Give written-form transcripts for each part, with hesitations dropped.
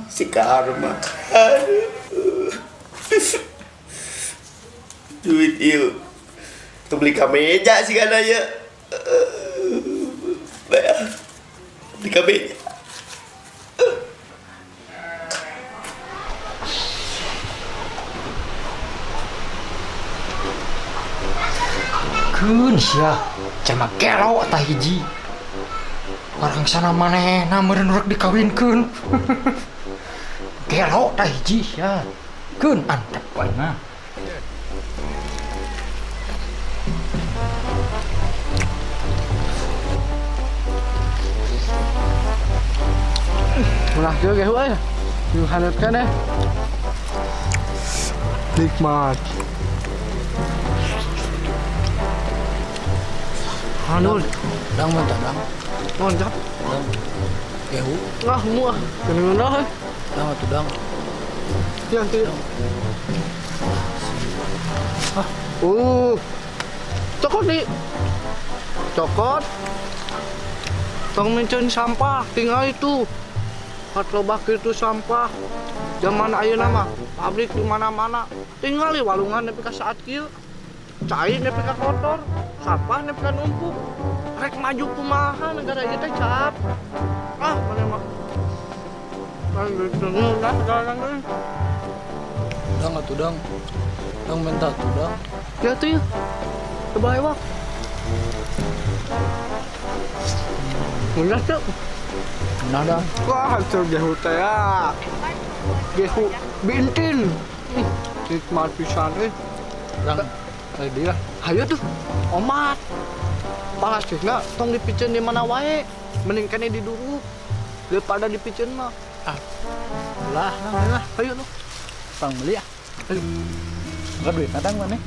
Si Karma. Aduh. Duit ieu. Tuh beli kameja sih kan aja. Beli kameja. Keun sia, cema gelo tah hiji. Orang sana manehna meureun urang dikawinkeun. Gelo tah hiji sia. Keun antep wae mah. Ulah ge euy. Yung hanutkan nikmat. Hanul, Dang mantap dang. mantap. Gehu, Ah, muah. Kenapa dah? dang atuh dang. Yang tu. Cokot nih. Cokot. Tong mencun sampah, tinggal itu. Kat lobak itu sampah. Zaman ayeuna mah pabrik di mana-mana. Tinggal di walungan nepi ka saat kieu. Cai nepi ka kotor, sampah nepi ka numpuk. Rek maju kumaha negara ieu teh cap. Ah, mana mah. Kan gitu dah sekarang euy. Dang atuh dang. Dang menta atuh dang. Ya tuh ya. Coba ewak. Enggak tuh. Nah dang. Wah, hancur gehu teh ya. Gehu bintin. Nikmat pisan euy. Dang. Dia. Hayu tuh. Omat. Palasihna tong dipikeun di mana wae. Mending kene diduruk. Daripada dipikeun mah. Lah, Lah, hayu tuh. Pang beli ah. Ayo. Enggak duit kadang mana?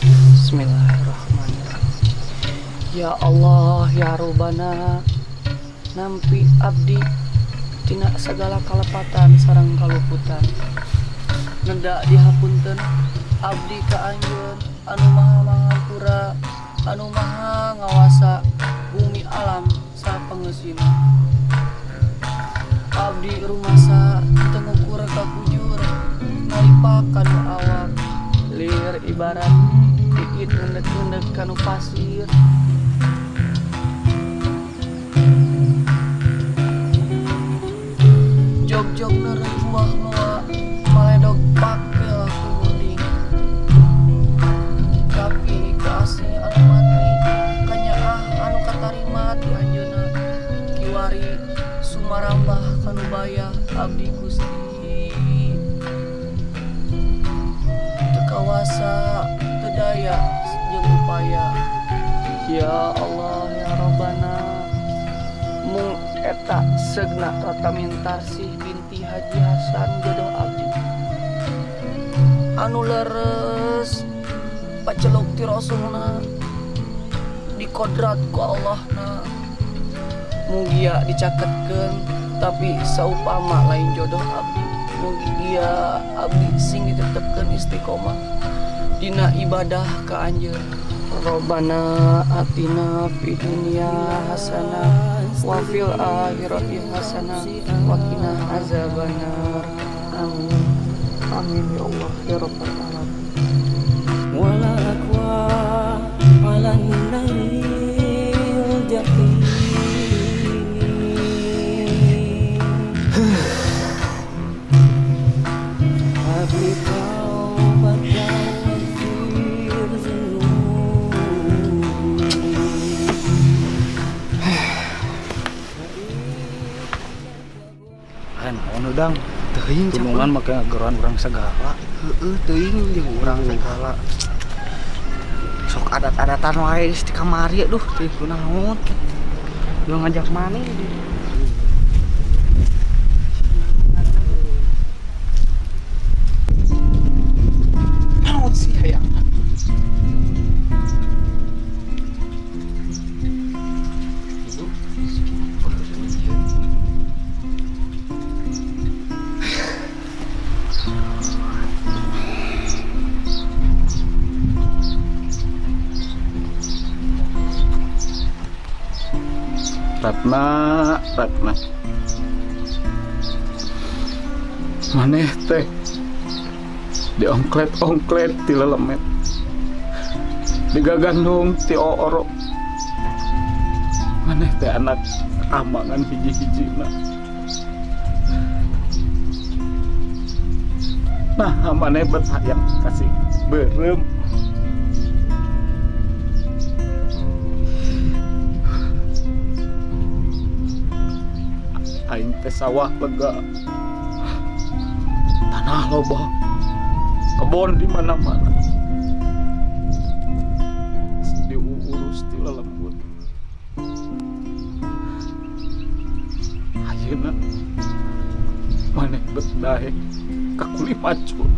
Bismillahirrahmanirrahim. Ya Allah ya Rabbana, nampi abdi tina segala kalepatan sareng kaluputan. Nenda dihapunten abdi ka anjeun anu maha mangapura, anu maha ngawasa bumi alam sapangeusina. Abdi rumasa teu ngukur ka bujur nalipakan awak lir ibarat bikin ngendek-ngendek kanu pasir. Jog-jog neureun buah loa maledog pake laku munding. Tapi kasih anu mati kanyaah anu katarima ti anjeunna kiwari sumarambah kanu bayah abdi Gusti. Teu kawasa daya jeung upaya. Ya Allah ya Rabbana, mung eta segna tata mintarsih binti Haji Hasan jodoh abdi anu leres paceluk ti rasulna dikodrat ku Allahna. Mugia dicaketkeun tapi saupama lain jodoh abdi, mugia abdi sing ditetepkeun istiqomah dina ibadah ka anjeun. Rabbana atina fid dunya hasanah wa fil akhirati hasanah wa qina azabannar. Amin. Amin ya Allah ya rabbal alamin. Wala aqwa 'alan naril jahim. Habli taubat Dang, Teuing tulungan make ngageroan urang segala. Heeh, teuing jeung urang segala. Sok adat-adatan wae di kamari aduh, teuing kunaon. Lu ngajak mana? Naon sih hayang? Ratna maneh teh diongklet ti lelemet digagandung ti oro maneh teh anak amangan hiji-hijina nah maneh bet hayang kasih beureum aing teh sawah lega, tanah loba, kebon di mana-mana, diurus di lelembut. Ayeuna maneh bet dae ka kuli macul.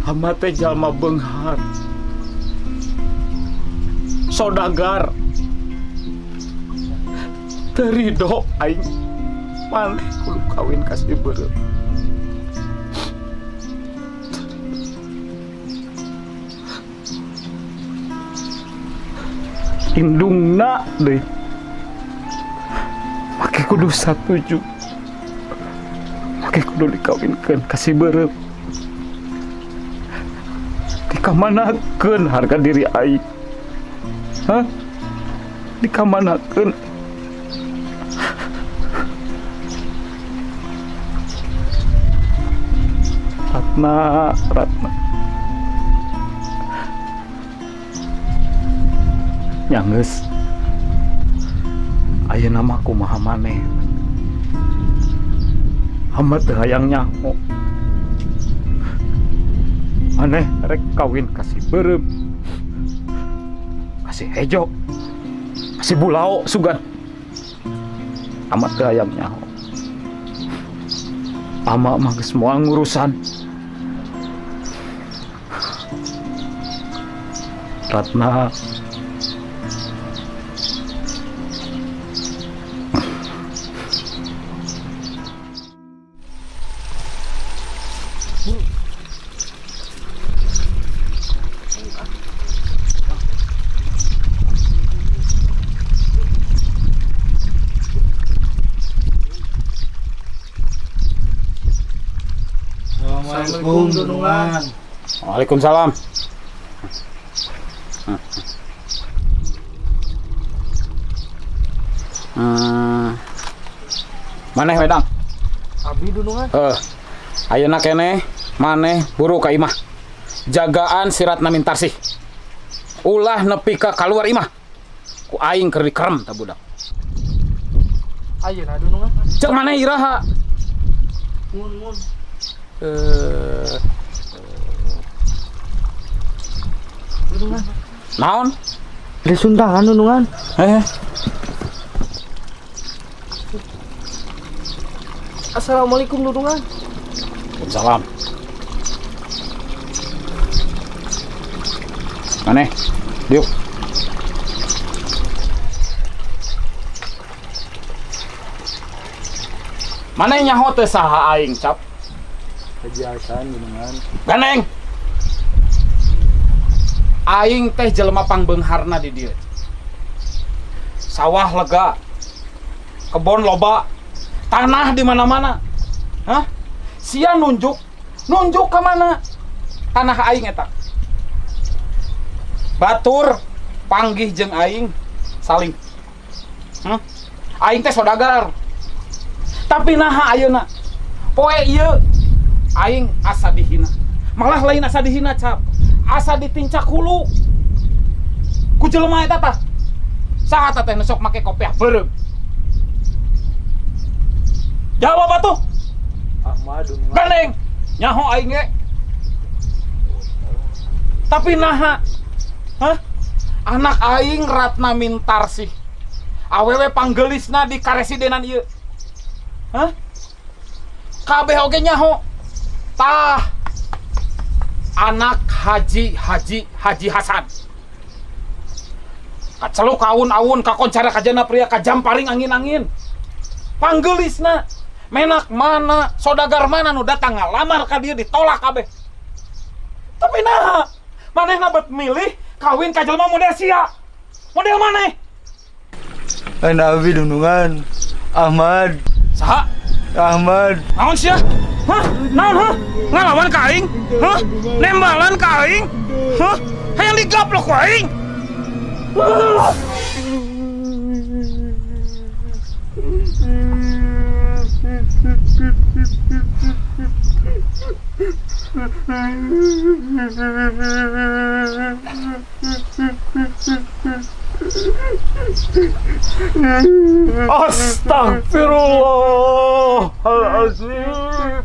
Hama teh jalma beunghar. Sodagar terido aing maneh kudu kawin kasih beureum indungna deui make kudu satuju make kudu dikawinkeun kasih beureum dikamanakeun harga diri aing. Hah? Dikamanakeun? Ratna. Nyanggeus. Ayeuna mah kumaha maneh? Hamba teu hayang nyaho. Maneh rek kawin kasih beureum. Kasih hejo, kasih bulao sugan, amat teu hayang nyaho. Ama mah geus moal ngurusan. Ratna. Assalamualaikum Dunungan. Waalaikumsalam. Maneh wedang? Abi Dunungan. Ayeuna keneh maneh buru ka imah. Jagaan si Ratna Mintarsih. Ulah nepi ka kaluar imah. Ku aing keur dikerem ta budak. Ayeuna Dunungan. Cek maneh iraha? Mun. Dunungan. Naon? Di sundangan Dunungan. Assalamualaikum Dunungan. Salam. Maneh, diuk. Maneh nyaho teh saha aing cap? Kebiasaan Dunungan. Ganeng. Aing teh jelema pangbeungharna di dieu. Sawah lega. Kebon loba. Tanah di mana-mana. Hah? Sia nunjuk ke mana? Tanah aing eta. Batur panggih jeung aing saling. Aing teh sodagar. Tapi naha ayeuna? Poe ieu aing asa dihina. Malah lain asa dihina cap. Asa ditincak hulu. Ku jelema eta tah. Saha teh nu sok make kopiah beureum? Jawab atuh. Ahmad Dunungan. Ganeng. Nyaho aing ge. Tapi naha Hah? Anak aing Ratna Mintarsih. Awewe panggelisna di karesidenan ieu. Hah? Kabeh oge nyaho. Tah. Anak Haji Hasan. Kaceluk kaun-aun kakoncara kajana pria kajamparing angin-angin. Panggelisna menak mana sodagar mana nu datang ngalamar ka dieu ditolak kabeh. Tapi nah, manehna bet milih kawin ka jelema model sia. Model maneh? Anak abi dunungan Ahmad. Saha? Ahmad. Naon sia? Hah? Naon hah? Ngalawan ka aing? Hah? Nembalan ka aing? Hah? Hayang digaplok ku aing? Astagfirullahaladzim.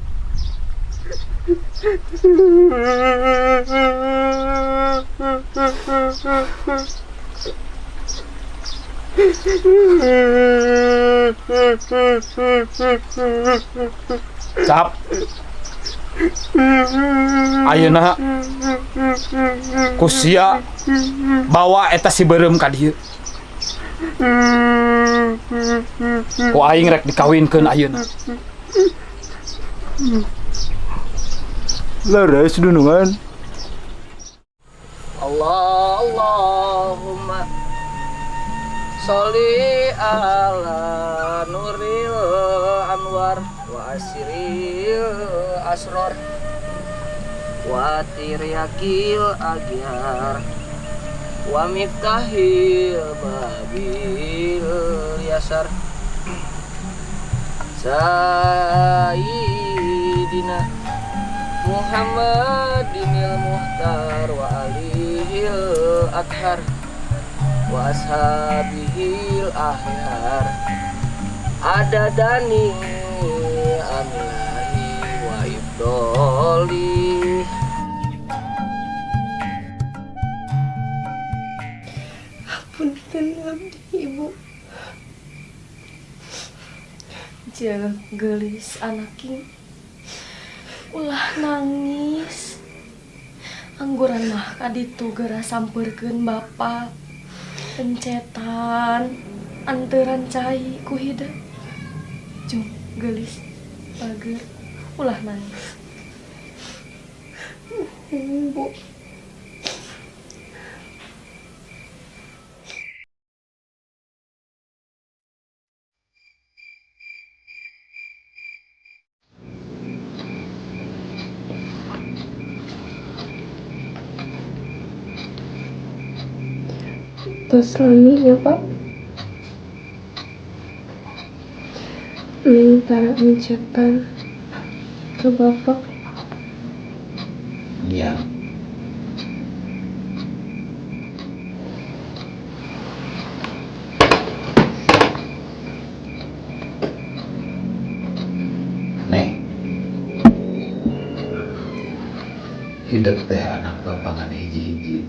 Cap. Ayeuna kusia bawa eta si beureum ka dieu. Ku aing rek dikawinkeun ayeuna. Laras dunungan. Allahumma sholli ala nuril anwar wa asril asror wa tiryakil agyar wa miftahil babil yasar Sayyidina Muhammadinil Muhtar wa alihil athar wa ashabihil ahyar adadani amilahi wa ibdoli. Punten abdi ibu, jeung geulis anaking ulah nangis. Angguran mah kaditu geura sampeurkeun bapa. Pencetan anteuran cai ku hidep. Jung geulis pager ulah nangis. Bu. Tos lami ya Pak. Minta mencetan ke Bapak. Iya. Nih. Hidup teh anak bapangan hiji-hiji.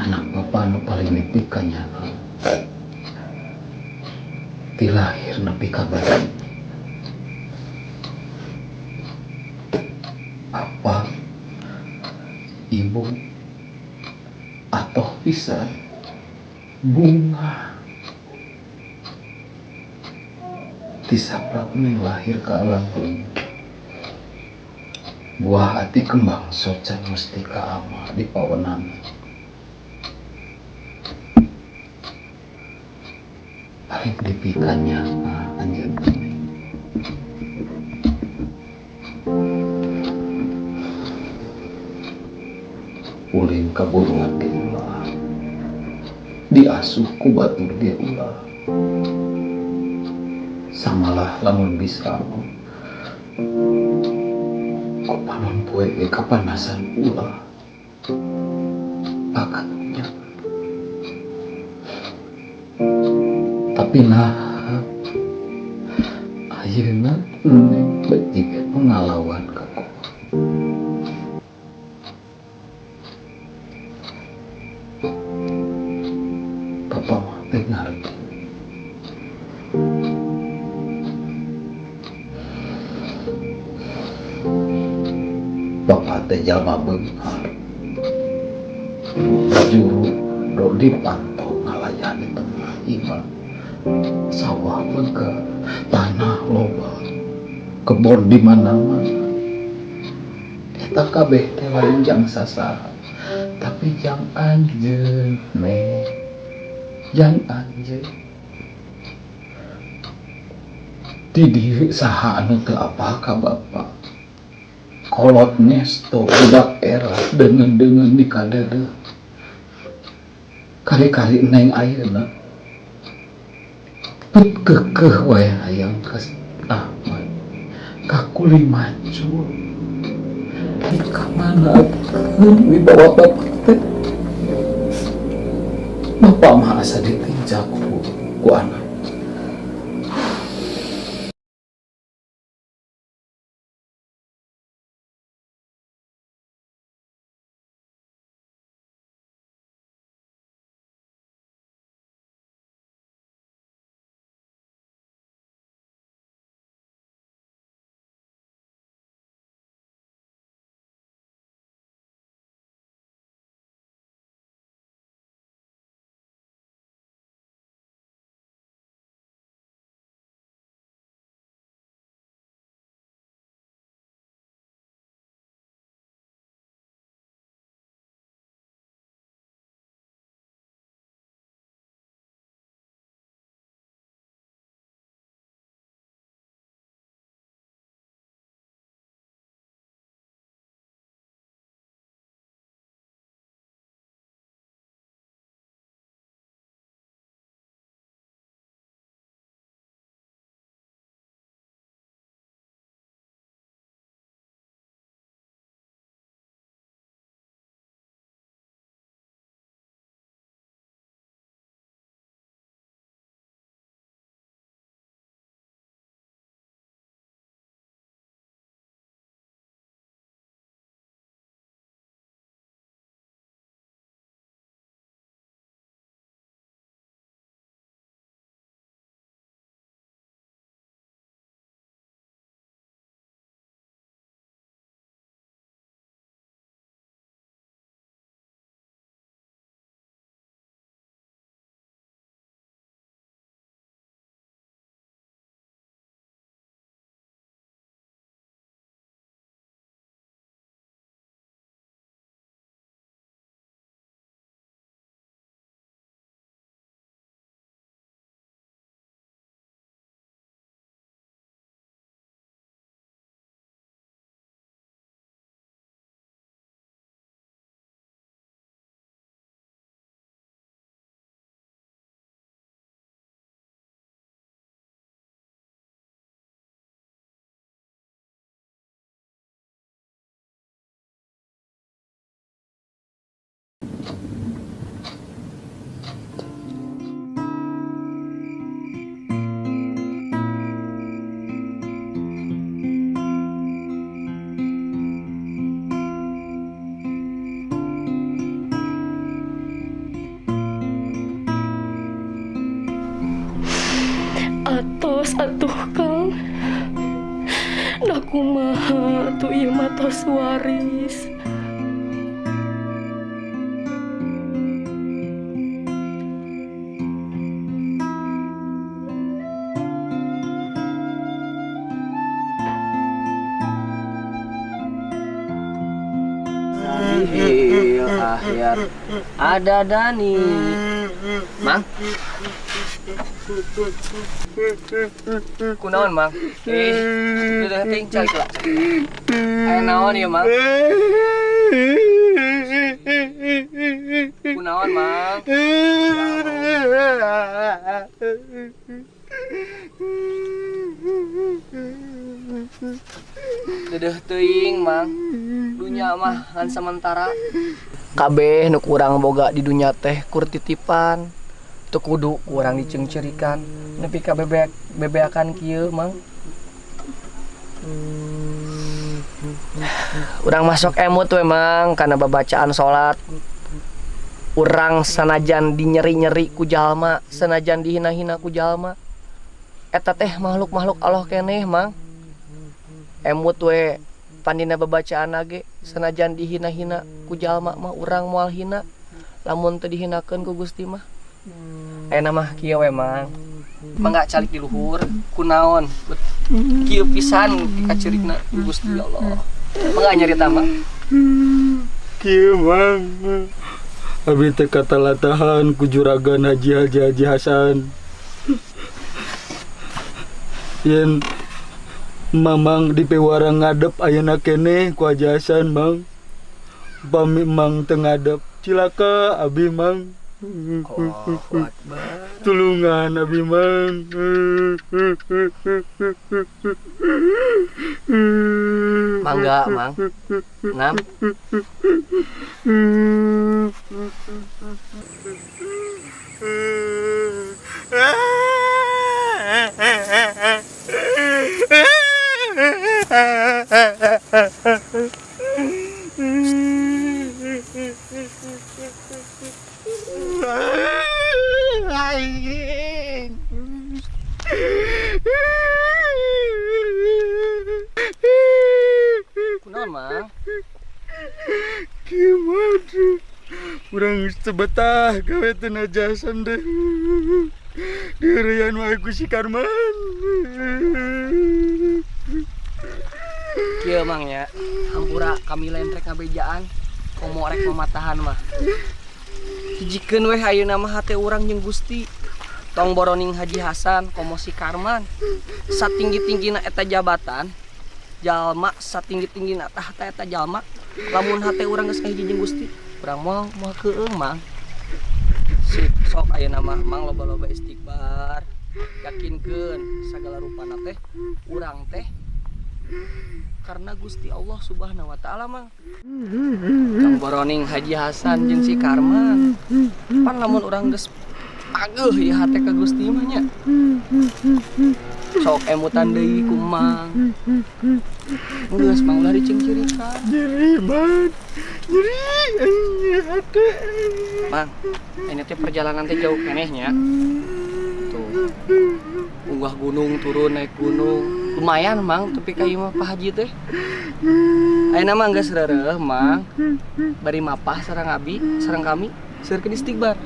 Anak bapak nu paling dipikannya ti lahir nepi ka badan. Apa ibu atau bisa bunga ti saprakna lahir ka alam dunia. Buah hati kembang soca mustika ama di pawenan. Paling dipikannya anjeun. Ulin kaburuan di ulah, diasuh ku batur dia ulah. Samalah lamun bisa ku panon poe kapanasan ulah. Pakatnya tapi nah ayeuna neng beutik ngalawan ka kok. teh jalma beunghar. Juru do dipantau ngalayani tengah imah. Sawah lega, tanah loba, kebon di mana-mana. Eta kabeh teh lain jang sasaha, tapi jang anjeun meh. Jang anjeun. Di dieu saha anu teu apal ka Bapa. Kolot nesto budak era deungeun-deungeun di kadeudeung. Kari-kari neng ayeuna put keukeuh wae hayang ka Ahmad, ka kuli maju. Ka mana wibawa Bapa teh? Bapa mah asa ditinjak ku anak. Atos atuh Kang. Da kumaha atuh ieu mah tos waris. Sabil akhir ada Dani. Mang. Kunaon Mang? Udah tinggal lah. Aya naon ieu Mang? Kunaon Mang? Dedeh teuing Mang. Dunya mah kan sementara. Kabeh nu kurang boga di dunya teh kur titipan. Teu kudu kurang dicengcerikan nepi ka bebeakan kieu Mang. Urang masuk emut we Mang kana babacaan salat. Urang sanajan dinyeri-nyeri ku jalma, sanajan dihina-hina ku jalma, eta teh makhluk-makhluk Allah keneh Mang. Emut we Pandina babacaan ge sanajan dihina-hina ku jalma mah urang moal hina. Lamun teu dihinakeun ku Gusti mah. Ayeuna mah kieu we Mang. Mangga calik di luhur kunaon kieu pisan kaceurigna Gusti Allah. Mangga nyarita Mang. Kieu Mang. Abi teh katalatahan ku juragan Haji Hasan. Yen Mamang di pewarang ngadep ayeuna kene ku Haji Hasan Mang. Pami Mang teu ngadep cilaka abi Mang. Tulungan abi Mang. Mangga Mang. Ngam. Kunaon Mang? Gimana? Urang sebetah gawe teu najasan deh. Direyan wae ku si Karman. Kieu Mang nya, hampura kami lain rek ngabejaan, komo rek mamatahan mah. Hijikeun we ayeuna mah hate urang jeung Gusti. Tong boroning Haji Hasan, komo si Karman. Satinggi-tinggina eta jabatan, jalma satinggi-tinggina tahta eta jalma, lamun hate urang geus kahiji jeung Gusti, urang moal keueung Mang. Sok ayeuna mah Mang loba-loba istighfar. Yakinkeun sagala rupana teh urang teh karena Gusti Allah Subhanahu wa taala Mang. Kang boroning Haji Hasan jeung si Karman. Pan lamun urang geus pageuh ieu hate ka Gusti mah nya. Sok emutan deui ku Mang. Geus Mang ulah dicengcirikan. Nyeri man. Nyeri hate. Mang, ini teh perjalanan teh jauh kenehnya. Tuh. Unggah gunung turun naik gunung. Lumayan Mang, tapi ka ieu mah Pak Haji teh. Ayeuna mah geus reureuh Mang. Bari mapah sareng abi, sareng kami, seureun istighfar.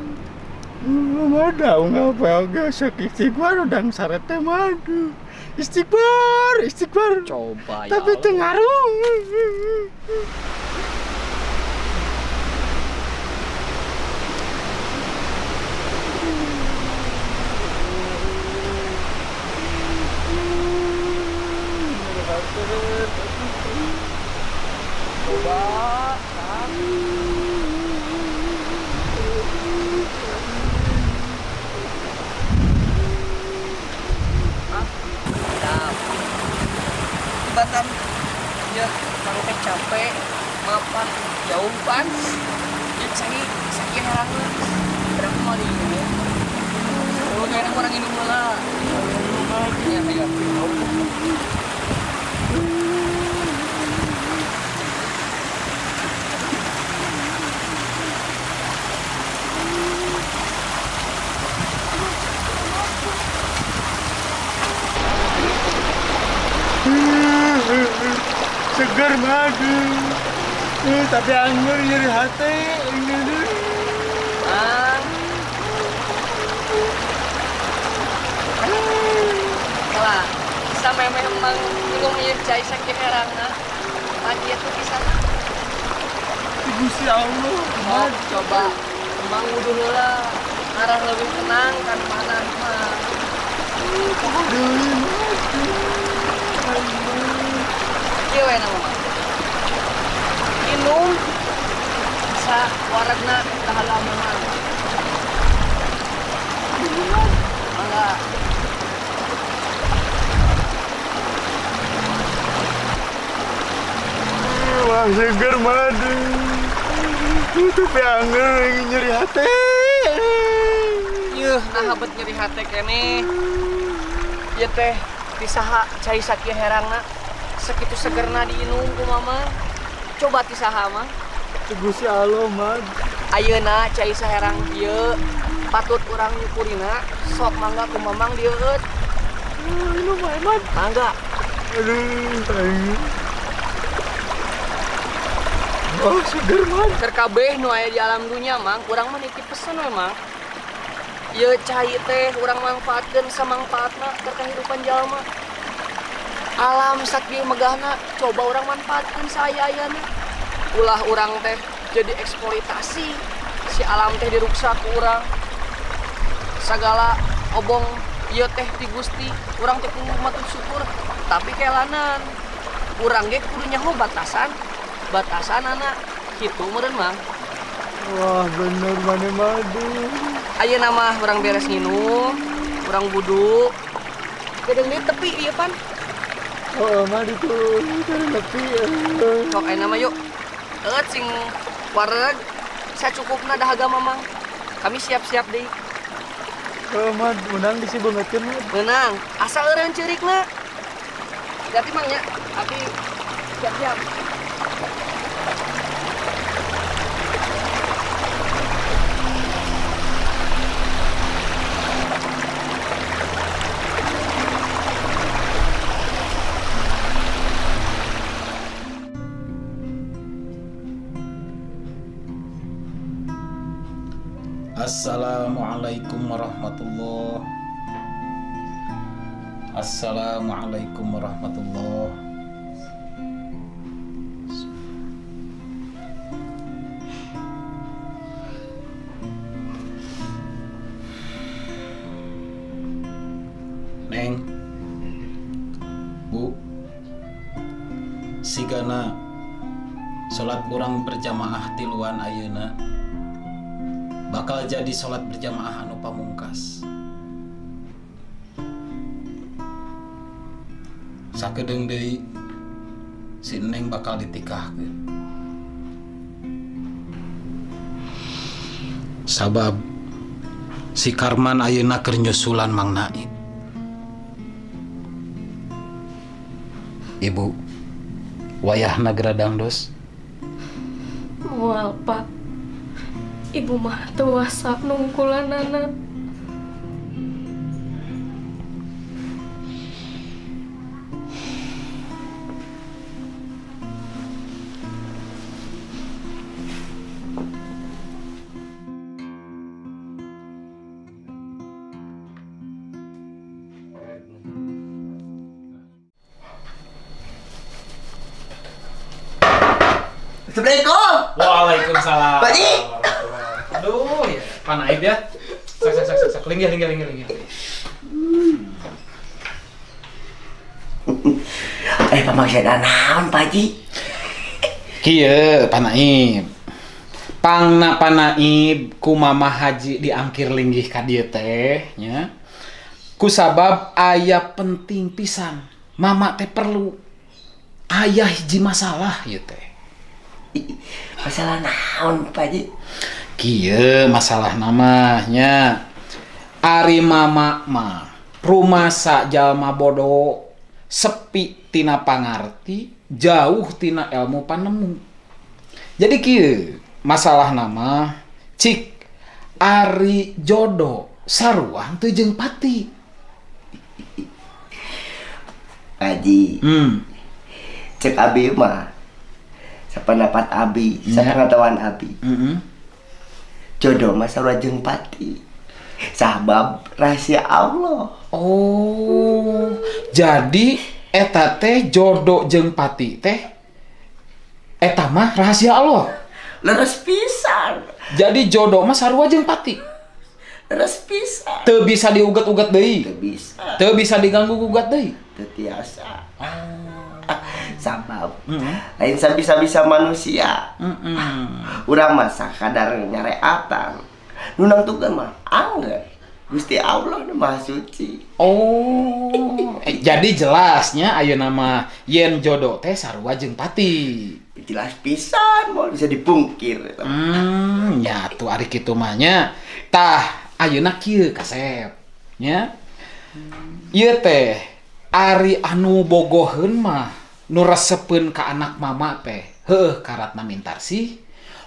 Mada ngapa geus istighfar udang saret teh mah. Istighfar. Coba ya. Tapi teu ngaruh. Batan ya Mang teh capek mapah jauh pan jeung sakit herangan berapa mau di ini oh kayaknya orang ini malah ya ayo Segar madu. Tapi anggur nyeri hati. Kalah sampai memang belum nyecai sakit herangna lagi itu bisa Gusti Allah. Oh, coba emang wudu heula arah lebih tenang kan mana mah kieu we nama minum sa waradna kahalaman mangga Wah, segar madu. Tapi anggur nyeri hati. Yuh, nah habet nyeri hati kene. Ieu teh tisaha cai sakieu herangna sakitu segerna diinum ku mama. Coba tisaha mah. Gusti Allah, Mad. Ayeuna cai saherang ieu patut urang nyukurina sok mangga ku mamang dieueut. Minum wae, Mad. Mangga. Aduh, Oh, seger man. Terkabeh nu aya di alam dunia mang kurang menitip pesan memang. Ieu cai teh urang manfaatkeun samangpaatna keur kahidupan jalma. Alam sakti megahna coba orang manfaatkeun saaya-ayana. Ulah urang teh jadi eksploitasi. Si alam teh diruksak ku urang. Sagala obong ieu teh ti Gusti, urang teh kudu matur syukur. Tapi kelanan urang ge kudu nyaho batasan anak kitu meureun mang. Wah, bener mana madu. Ayeuna mah urang beres nginum, urang wudu. Gedeng di tepi ieu pan. Oh, madu tuh. Tapi Sok ayeuna mah yuk. Sing wareg sacukupna dahaga mamang. Kami siap-siap deui. mad menang di si bangetkeun mad. Menang, asa eureun ceurikna. Hati mang nya, tapi siap-siap. Assalamualaikum warahmatullahi. Assalamualaikum warahmatullahi. Neng, Bu, sigana salat urang berjamaah tiluan ayeuna bakal jadi salat berjamaah anu pamungkas. Sakedeung deui si Neng bakal ditikahkeun. Sabab si Karman ayeuna keur nyusulan Mang Naib. Ibu, wayahna geradang dos. Moal, Pak. Ibu mah teu wasa nungkulanana. Assalamualaikum. Waalaikumsalam. Pak Ji. Aduh, ya. Pak Naib ya. Sak. Linggih. Pamaksana naon, Pak Ji? Kieu, Pak Naib. Pangna Pak Naib ku Mama Haji diangkir linggih ka dieu teh nya. Kusabab aya penting pisan. Mama teh perlu aya hiji masalah ieu teh. Masalah naon, Pak Ji? Kieu masalah namanya. Ari mama mah rumasa jalma bodoh, sepi tina pangarti, jauh tina ilmu panemu. Jadi kieu masalah nama cik ari jodoh saruang teu jeung pati. Pak Ji. Cek abi mah sapendapat abi, sapengetahuan abi. Jodoh mah sarua jeung pati. Sabab rahasia Allah. Oh, jadi eta teh jodoh jeung pati teh eta mah rahasia Allah. Leres pisan. Jadi jodoh mah sarua jeung pati. Leres pisan. Teu bisa diugat-ugat deui. Teu bisa. Teu bisa diganggu-gugat deui. Teu tiasa. Sabab lain sabisa-bisa manusia. Urang mah sakadar nyareatan. Nu nangtukeun mah angger. Gusti Allah nu Maha Suci. Oh, jadi jelasnya ayeuna mah yen jodoh teh sarua jeung pati. Jelas pisan, mau bisa dipungkir. Nya tuh ari kitu mah nya. Tah ayeuna kieu kasep. Nya. Ieu teh ari anu bogoheun mah nu resepeun ka anak mama teh. Heuh karatna mintarsi.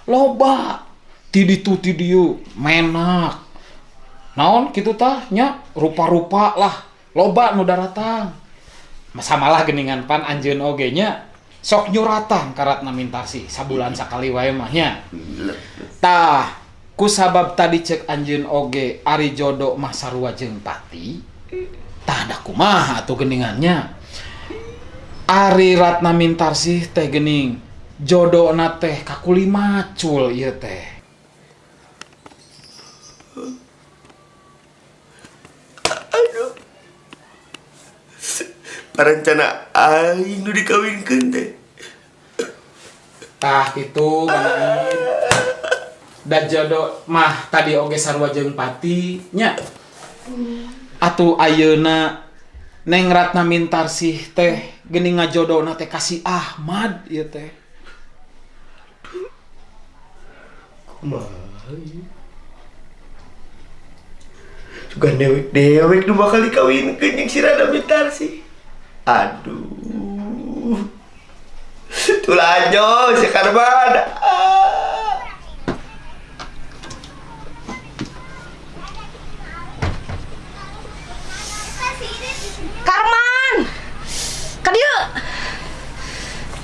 Loba ti ditu ti dieu menak. Naon kitu tah nya rupa-rupa lah. Loba nu daratang. Masa malah geningan pan anjeun oge nya. sok nyuratan ka Ratna Mintarsih sabulan sakali wae mah nya. Tah ku sabab tadi cek anjeun oge ari jodoh mah sarua jeung pati. Tah da kumaha atuh geuningannya. Ari Ratna Mintarsih teh geuning jodohna teh kakuli macul ieu teh. Aduh. Parencana aing nu dikawinkeun teh. Tah kitu geuning. Da jodoh mah tadi oge sarua jeung pati nya. Atuh ayeuna Neng Ratna Mintarsih teh geuning ngajodohna teh ka si Ahmad ieu teh. Kumaha ieu? Juga dewek nu bakal dikawinkeun jeung si Ratna Mintarsih. Aduh. Tulanjo si Karman. Karman! Kadieu!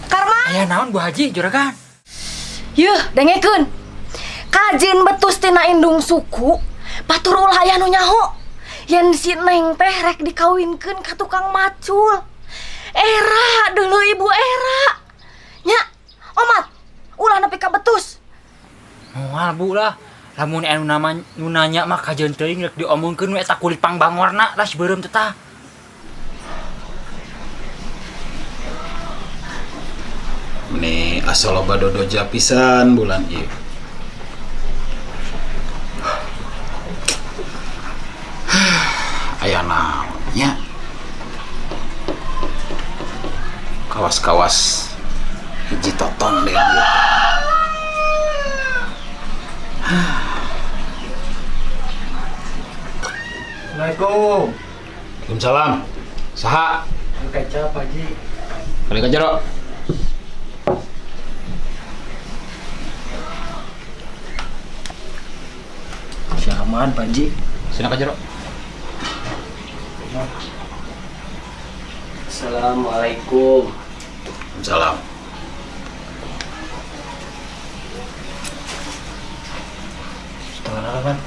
Karman! Aya naon Bu Haji juragan? Yeuh, dengekeun. Kajen betus tina indung suku, batur ulah aya nu nyaho. Yen si Neng teh rek dikawinkeun ka tukang macul. Era deuleu ibu Era. Nya, omat, ulah nepi ka betus. Moal Bu lah. Lamun anu nu nanya mah kajeun teuing rek diomongkeun we eta kulit pangbangorna lah sibeureum teh tah. Nih asal loba dodoja pisan bulan ieu. Aya naon nya? Kawas-kawas hiji toton deh. Assalamualaikum. Waalaikumsalam. Saha? Kecap Haji. Kali ka jero. Si Ahmad Pak Haji. Sina ka jero. Assalamualaikum. Salam. Salaman.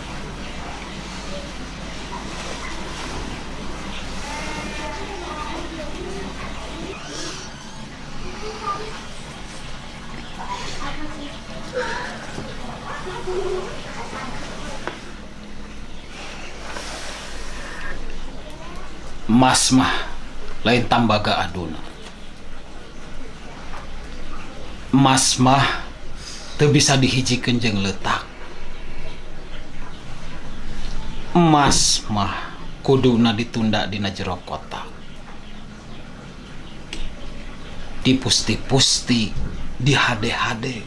Mas mah lain tambaga aduna. Mas mah teu bisa dihijikeun jeung leutak. Emas mah kuduna ditunda dina jero kotak. Dipusti-pusti, dihade-hade.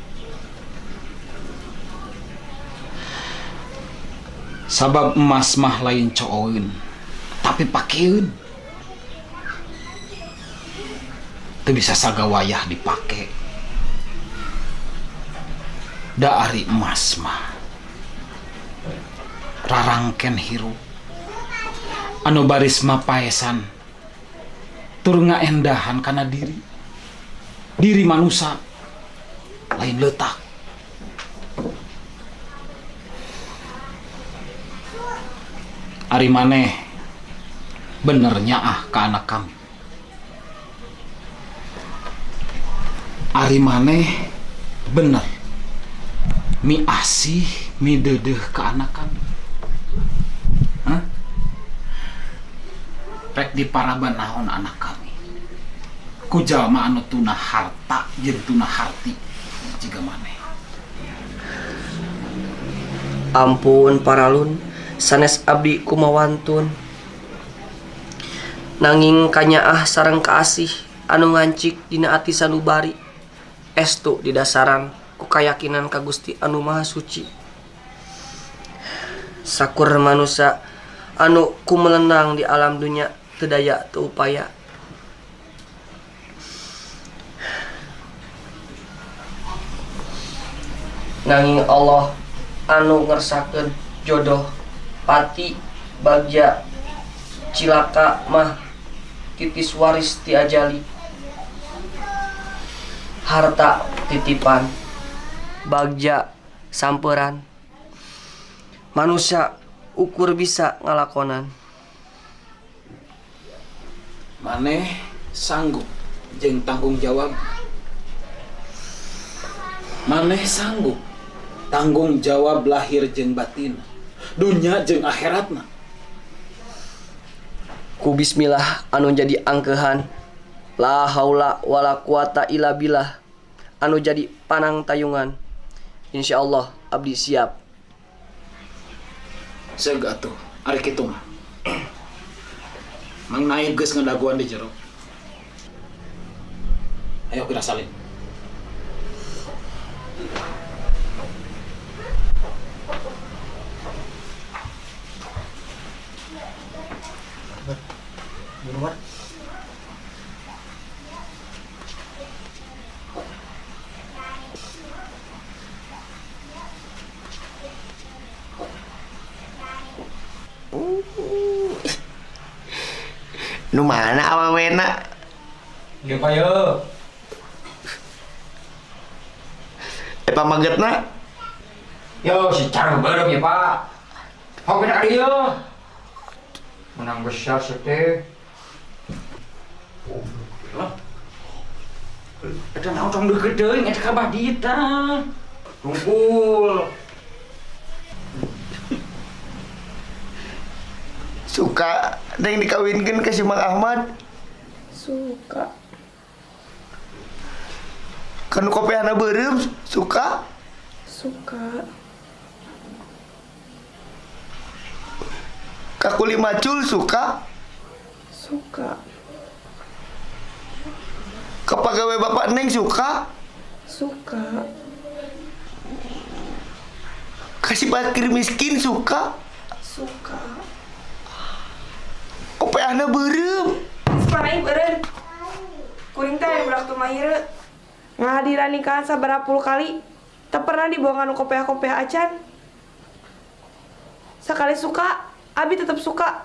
Sabab emas mah lain cooeun, tapi pakeun. Teu bisa sagawayah dipake. Da ari emas mah rarangken hirup anu baris mah paesan tur ngaendahan kana diri manusia lain leutak. Ari maneh benernya ka anak kami. Ari maneh bener mi asih mi deudeuh ka anak kami. Hah? Rek diparaban naon anak kami. Ku jalma anu tuna harta jeung tuna harti jiga maneh. Ampun paralun, sanes abdi kumawantun. Nanging kanyaah sareng kaasih anu ngancik dina ati sanubari. Estu didasaran ku kayakinan ka Gusti anu Maha Suci. Sakur manusia anu kumelenang di alam dunia teu daya teu upaya. Nanging Allah anu ngersakeun jodoh pati bagja cilaka mah titis waris ti ajali. harta titipan, bagja samperan. Manusia ukur bisa ngalakonan. Maneh sanggup jeung tanggung jawab. Maneh sanggup tanggung jawab lahir jeung batin, dunya jeung akhiratna. Ku bismillah anu jadi angkehan, la haula wala quwata illa billah anu jadi panang tayungan. Insyaallah abdi siap. Seug atuh ari kitu mah. Mang Naib geus ngadaguan di jero. Ayo kita salin. Buruan. Nu mana awawena? Ieu Pak ye. Pamagetna? Yo secara bareng ya Pak. Hogeun ka dieu. Menang besar teh. Eta naon tong deukeut deui eta ka badi tah. Tungkul. Suka yang dikawinkan ke si Mang Ahmad? Suka. Kan kopiahna beureum suka? Suka. Ka kuli macul suka? Suka. Ka pagawe bapak Neng suka? Suka. Ka si fakir miskin suka? Suka. Kopiahna beureum. Sepanai beren. Kuring teh yang budak tumah hireut. Ngahadiran nikahan sabaraha puluh kali. Tak pernah dibawa anu kopiah-kopiah acan. Sekali suka, abdi tetep suka.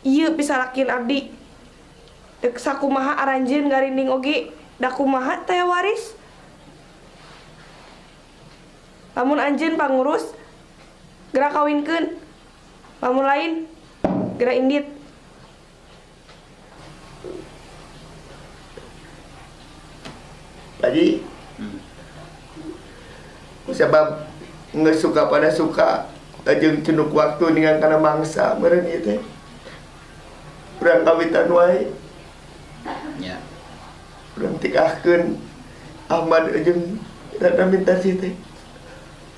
Ieu bisa lakin abdi. Dek sakumaha aranjeun garinding oge, da kumaha teh waris. Lamun anjeun pangurus, geura kawinkeun. Lamun lain, geura indit. Jadi sebab nggak suka pada suka lajeng cunuk waktu dengan karena mangsa meren ieu teh. Urang kawitan wae. Ya. Urang tikahkeun Ahmad jeung Ratna Mintarsi teh.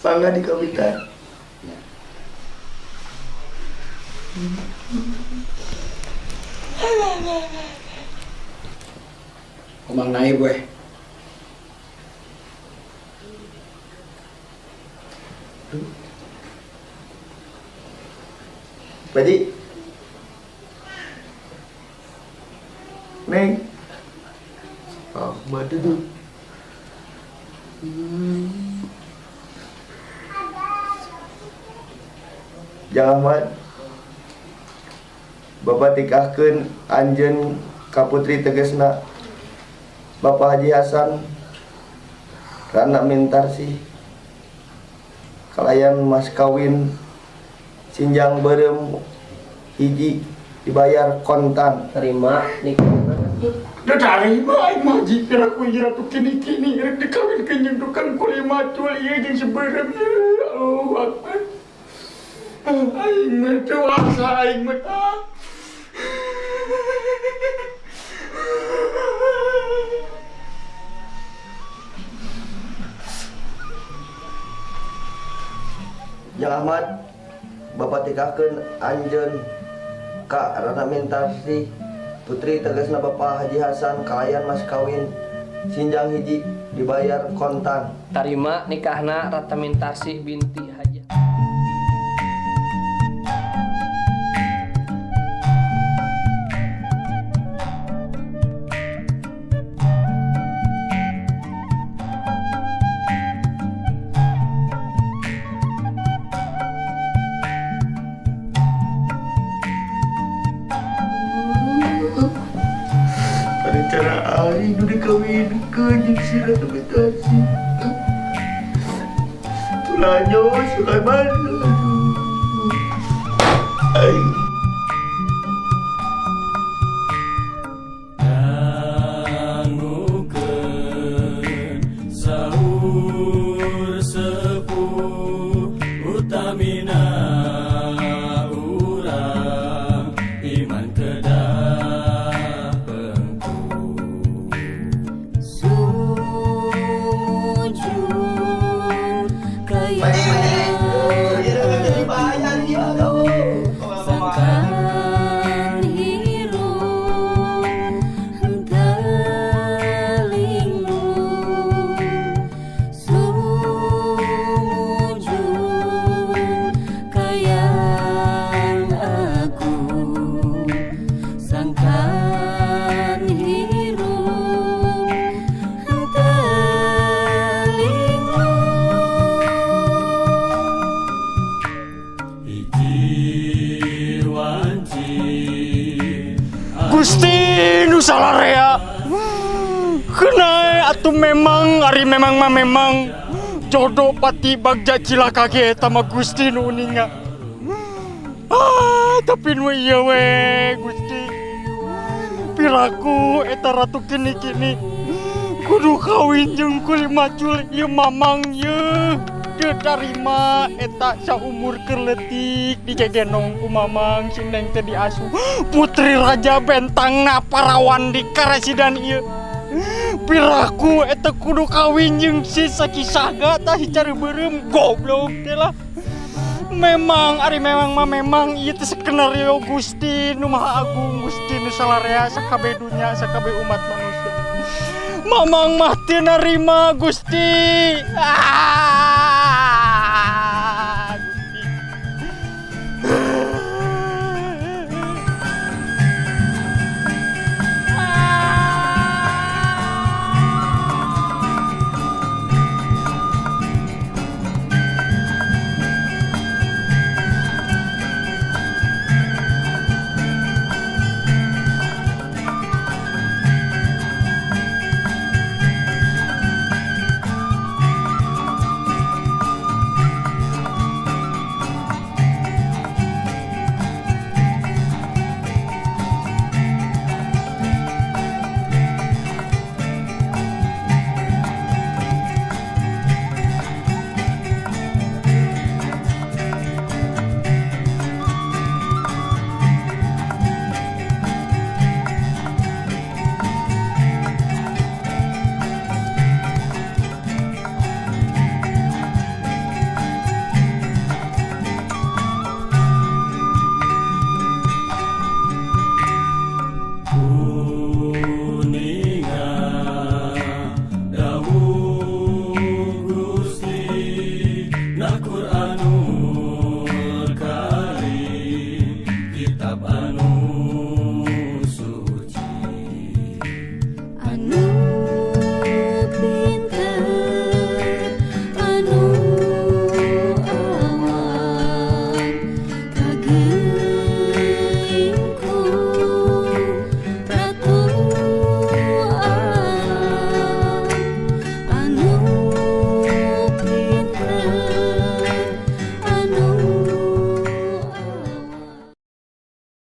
Pangga di kawitan. Mang Naib weh. Jadi Neng Ahmad itu Jang Ahmad Bapak tikahkeun anjeun ka putri tegesna Bapak Haji Hasan Ratna Mintarsi kalayan mas kawin sinjang beureum hiji dibayar kontan. Terima nikahna. Da tarima aing mah jikira ku ira tu kini-kini rek dikawinkeun jeung tukang kuli macul ieu jeung sabeureum ieu. Allahu Akbar. Aing mah teu asa aing mah. Jang Ahmad Bapak tikahkeun anjeun ka Ratna Mintarsi putri tegasna Bapak Haji Hasan kalayan mas kawin sinjang hiji dibayar kontan. Tarima nikahna Ratna Mintarsi binti Haji. Cara ai aing udah kawinkeun jeung si Ratu Betasi. Tulanyo Sulaiman. Aing sahur sepuh utamina urang iman kedah pengku sujud kaya sangkan hirup telingu sujud kayang aku sangkan hirup telingu iki wanci Gusti nu salarea. Kenai atuh memang ari memang mah memang jodoh pati bagja cilaka ge eta mah Gusti nu uninga. Tapi nu ieu we Gusti. Piraku eta ratu kini-kini kudu kawin jeung kuli macul ieu mamang ieu. Teu tarima eta saumur keleutik dijegenong ku mamang sindeng teh diasuh putri raja bentangna parawan di karasidan ieu. Piraku eta kudu kawin jeung si Sakisaga tah hicari beureum goblok teh lah. Memang ari memang mah memang ieu teh skenario Gusti nu Maha Agung, Gusti nu salarea sakabeh dunya sakabeh umat manusia. Mamang mah teu narima Gusti. Gusti nak